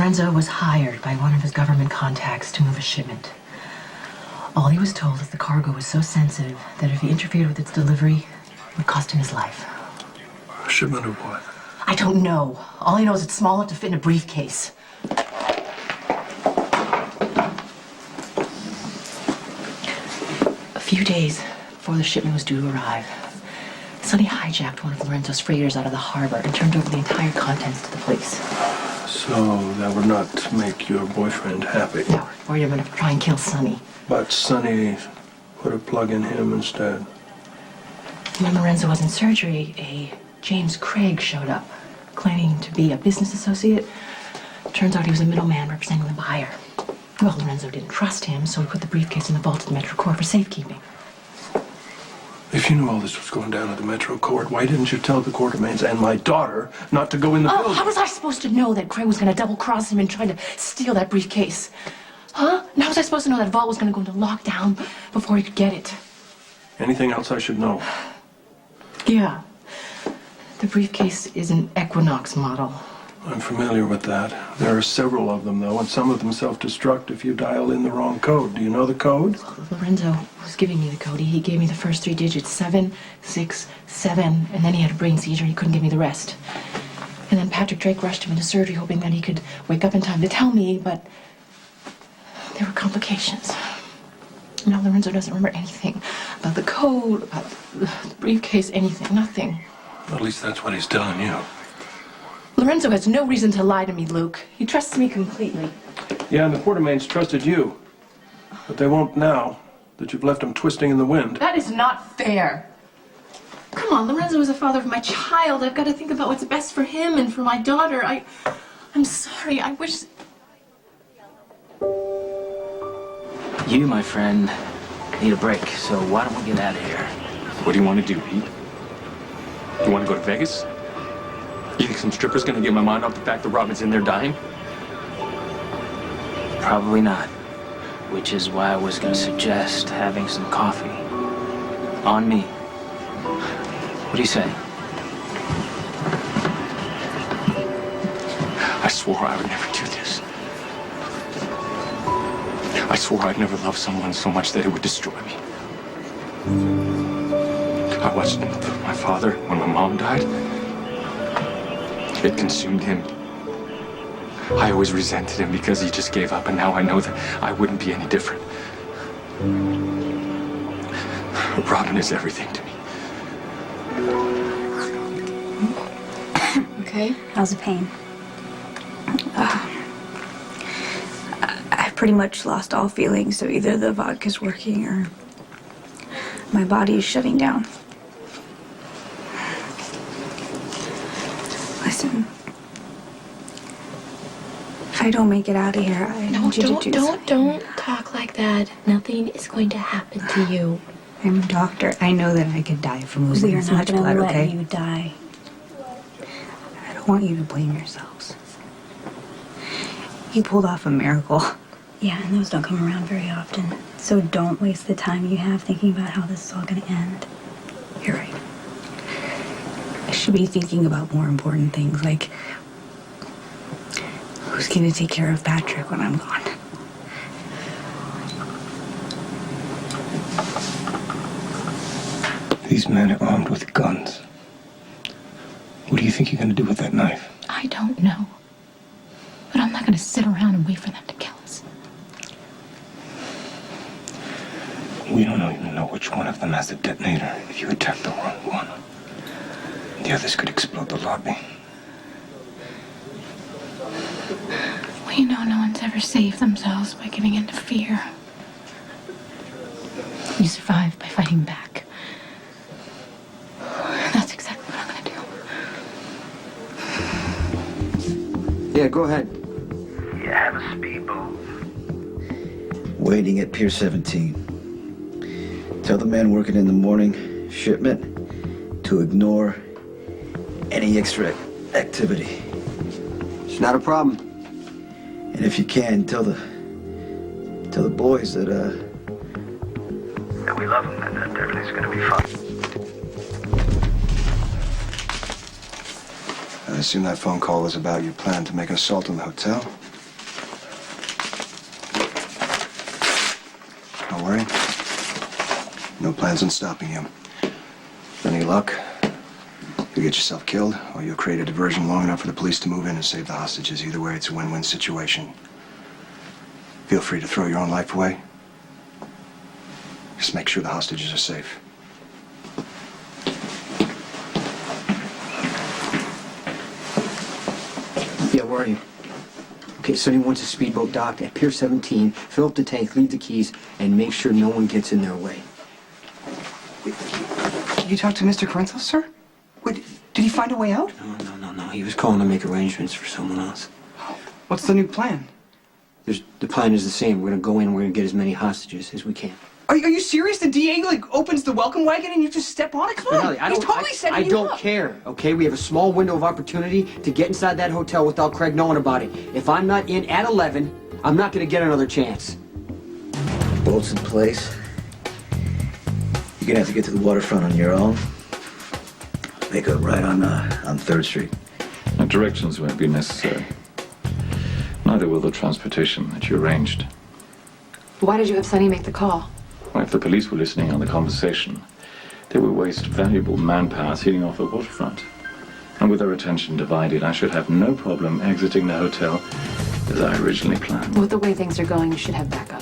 Lorenzo was hired by one of his government contacts to move a shipment. All he was told is the cargo was so sensitive that if he interfered with its delivery, it would cost him his life. A shipment of what? I don't know. All I know is it's small enough to fit in a briefcase. A few days before the shipment was due to arrive, Sonny hijacked one of Lorenzo's freighters out of the harbor and turned over the entire contents to the police. So that would not make your boyfriend happy? No, worried I'm going to try and kill Sonny. But Sonny put a plug in him instead. When Lorenzo was in surgery, a James Craig showed up, claiming to be a business associate. Turns out he was a middleman representing the buyer. Well, Lorenzo didn't trust him, so he put the briefcase in the vault of the Metro Court for safekeeping. If you knew all this was going down at the Metro Court, why didn't you tell the Quartermains and my daughter not to go in the building? How was I supposed to know that Craig was going to double-cross him and try to steal that briefcase? Huh? And how was I supposed to know that vault was going to go into lockdown before he could get it? Anything else I should know? Yeah. The briefcase is an Equinox model. I'm familiar with that. There are several of them, though, and some of them self-destruct if you dial in the wrong code. Do you know the code? Well, Lorenzo was giving me the code. He gave me the first 3 digits, 7, 6, 7, and then he had a brain seizure and he couldn't give me the rest. And then Patrick Drake rushed him into surgery hoping that he could wake up in time to tell me, but there were complications. Now Lorenzo doesn't remember anything about the code, about the briefcase, anything, nothing. At least that's what he's telling you. Lorenzo has no reason to lie to me, Luke. He trusts me completely. Yeah, and the Quartermains trusted you. But they won't now that you've left them twisting in the wind. That is not fair. Come on, Lorenzo is the father of my child. I've got to think about what's best for him and for my daughter. I'm sorry. I wish... You, my friend, need a break, so why don't we get out of here? What do you want to do, Pete? You want to go to Vegas? You think some stripper's gonna get my mind off the fact that Robin's in there dying? Probably not. Which is why I was gonna suggest having some coffee. On me. What do you say? I swore I would never do this. I swore I'd never love someone so much that it would destroy me. I watched my father when my mom died. It consumed him. I always resented him because he just gave up, and now I know that I wouldn't be any different. Robin is everything to me. Okay. How's the pain? I've pretty much lost all feeling, so either the vodka's working or my body is shutting down. Listen, if I don't make it out of here, I need you to do something. Don't talk like that. Nothing is going to happen to you. I'm a doctor. I know that I could die from losing this much blood, okay? We are not going to let you die. I don't want you to blame yourselves. You pulled off a miracle. Yeah, and those don't come around very often. So don't waste the time you have thinking about how this is all going to end. You're right. I should be thinking about more important things, like who's going to take care of Patrick when I'm gone. These men are armed with guns. What do you think you're going to do with that knife? I don't know. But I'm not going to sit around and wait for them to kill us. We don't even know which one of them has the detonator. If you attack the wrong one, the others could explode the lobby. We know no one's ever saved themselves by giving in to fear. We survive by fighting back. That's exactly what I'm gonna do. Yeah, go ahead. You have a speedboat. Waiting at Pier 17. Tell the man working in the morning shipment to ignore any extra activity. It's not a problem. And if you can, tell the boys that we love them and that everything's gonna be fine. I assume that phone call was about your plan to make an assault on the hotel? No plans on stopping you. With any luck, you'll get yourself killed, or you'll create a diversion long enough for the police to move in and save the hostages. Either way, it's a win-win situation. Feel free to throw your own life away. Just make sure the hostages are safe. Yeah, where are you? Okay, Sonny wants a speedboat docked at Pier 17. Fill up the tank, leave the keys, and make sure no one gets in their way. Did you talk to Mr. Corintho, sir? Wait, did he find a way out? No. He was calling to make arrangements for someone else. What's the new plan? The plan is the same. We're gonna go in, we're gonna get as many hostages as we can. Are you serious? The DA, opens the welcome wagon and you just step on it? Come on. He's totally setting you up. I don't care, okay? We have a small window of opportunity to get inside that hotel without Craig knowing about it. If I'm not in at 11, I'm not gonna get another chance. Boats in place. You're gonna have to get to the waterfront on your own. Make a right on 3rd Street. No, directions won't be necessary. Neither will the transportation that you arranged. Why did you have Sonny make the call? Well, if the police were listening on the conversation, they would waste valuable manpower heading off the waterfront. And with their attention divided, I should have no problem exiting the hotel as I originally planned. With the way things are going, you should have backup.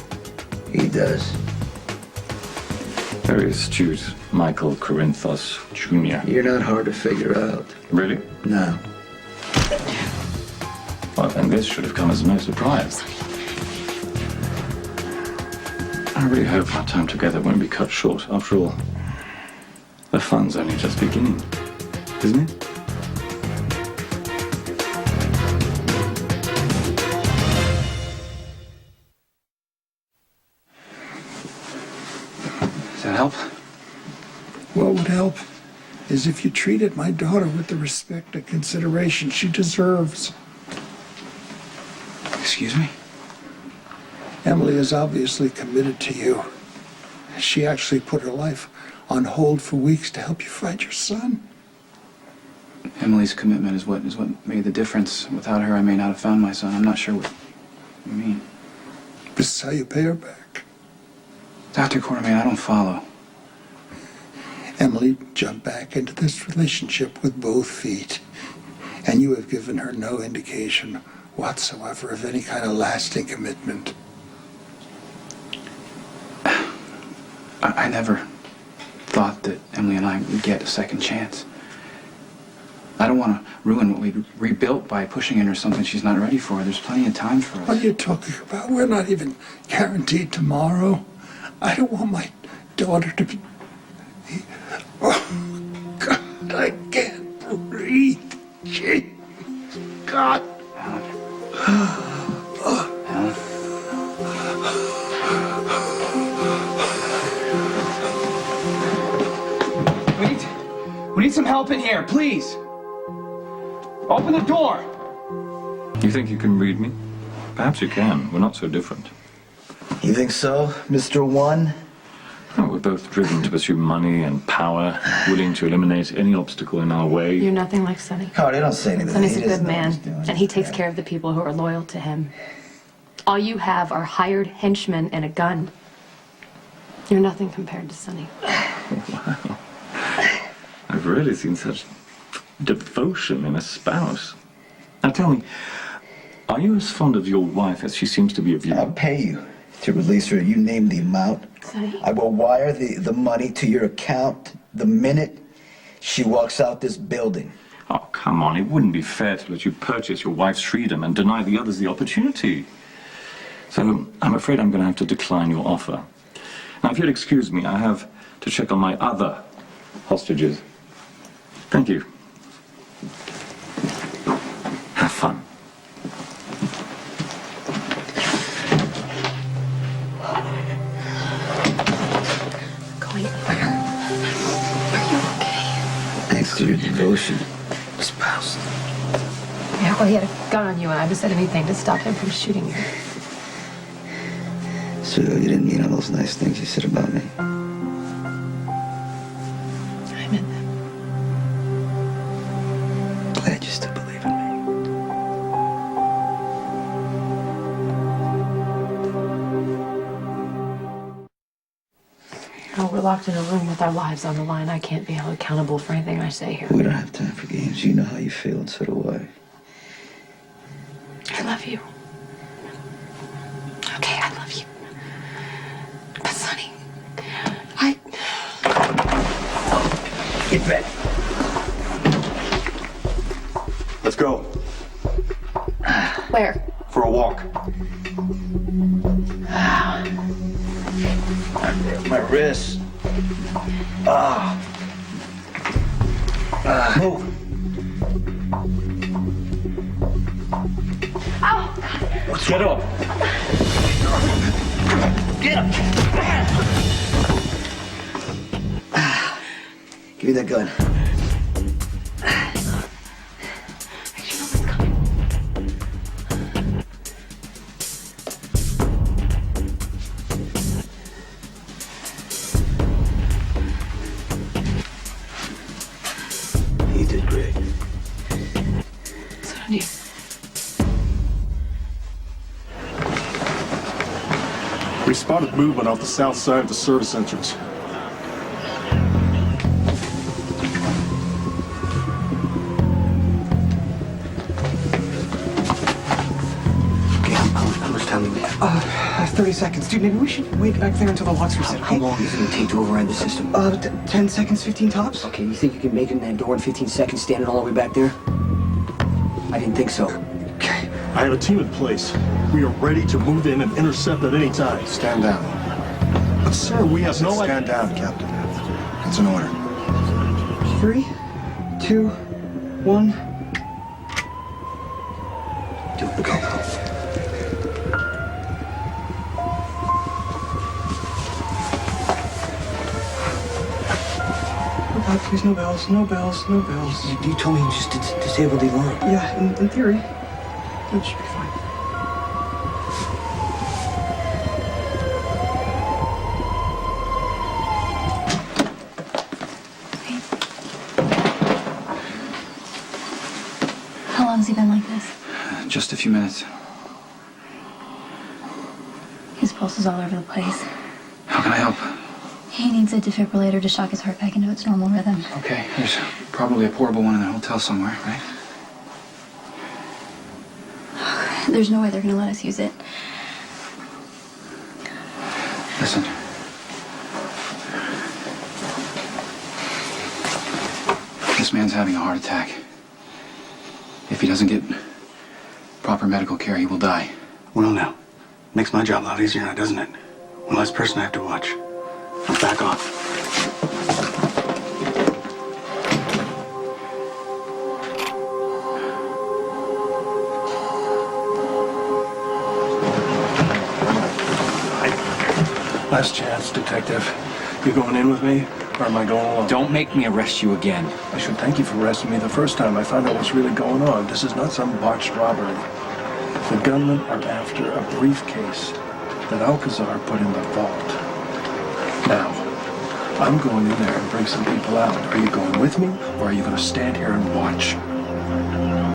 He does. Very astute, Michael Corinthos Jr. You're not hard to figure out. Really? No. Well, then this should have come as no surprise. I really hope our time together won't be cut short. After all, the fun's only just beginning, isn't it? Does that help? What would help is if you treated my daughter with the respect and consideration she deserves. Excuse me? Emily is obviously committed to you. She actually put her life on hold for weeks to help you find your son. Emily's commitment is what made the difference. Without her, I may not have found my son. I'm not sure what you mean. This is how you pay her back. Dr. Quartermain, I don't follow. Emily jumped back into this relationship with both feet, and you have given her no indication whatsoever of any kind of lasting commitment. I never thought that Emily and I would get a second chance. I don't want to ruin what we rebuilt by pushing into something she's not ready for. There's plenty of time for us. What are you talking about? We're not even guaranteed tomorrow. I don't want my daughter to be... Oh, God, I can't breathe. Jeez. God. We need some help in here, please. Open the door. You think you can read me? Perhaps you can. We're not so different. You think so, Mr. One? Oh, we're both driven to pursue money and power, willing to eliminate any obstacle in our way. You're nothing like Sonny. Cardi, don't say anything. Sonny's He a good doesn't know what man, he's doing. and he takes care of the people who are loyal to him. All you have are hired henchmen and a gun. You're nothing compared to Sonny. Wow. I've rarely seen such devotion in a spouse. Now tell me, are you as fond of your wife as she seems to be of you? I'll pay you to release her. You name the amount. Sonny? I will wire the money to your account the minute she walks out this building. Oh, come on. It wouldn't be fair to let you purchase your wife's freedom and deny the others the opportunity. So I'm afraid I'm going to have to decline your offer. Now, if you'll excuse me, I have to check on my other hostages. Thank you. Have fun. Going where? Are you okay? Thanks to your devotion, spouse. Yeah, well, he had a gun on you, and I haven't said anything to stop him from shooting you. So you didn't mean all those nice things you said about me? I meant them. Glad you still believe in me. Oh, we're locked in a room with our lives on the line. I can't be held accountable for anything I say here. We don't have time for games. You know how you feel, and so do I. I love you. Okay, I love you. But Sonny, Get back. Let's go. Where? For a walk. My wrist. Move. Ow! Let's get up. Get up. Give me that gun. You did great. So did you. We spotted movement off the south side of the service entrance. Okay, how much time do we have? 30 seconds. Dude, maybe we should wait back there until the locks reset. How long is it going to take to override the system? 10 seconds, 15 tops. Okay, you think you can make it in that door in 15 seconds standing all the way back there? I didn't think so. Okay. I have a team in place. We are ready to move in and intercept at any time. Stand down. But sir, we have no Stand down, Captain. It's an order. 3, 2, 1. Do it. Go. Oh God, please, no bells, no bells, no bells. You told me you just disabled the alarm. Yeah, in theory, it should be fine. How long has he been like this? Just a few minutes. His pulse is all over the place. How can I help? He needs a defibrillator to shock his heart back into its normal rhythm. Okay, there's probably a portable one in the hotel somewhere, right? There's no way they're gonna let us use it. Listen. This man's having a heart attack. If he doesn't get proper medical care, he will die. Well, now. Makes my job a lot easier now, doesn't it? One less person I have to watch. Now back off. Last chance, Detective. You going in with me, or am I going alone? Don't make me arrest you again. I should thank you for arresting me the first time. I found out what's really going on. This is not some botched robbery. The gunmen are after a briefcase that Alcazar put in the vault. Now, I'm going in there and bring some people out. Are you going with me, or are you going to stand here and watch?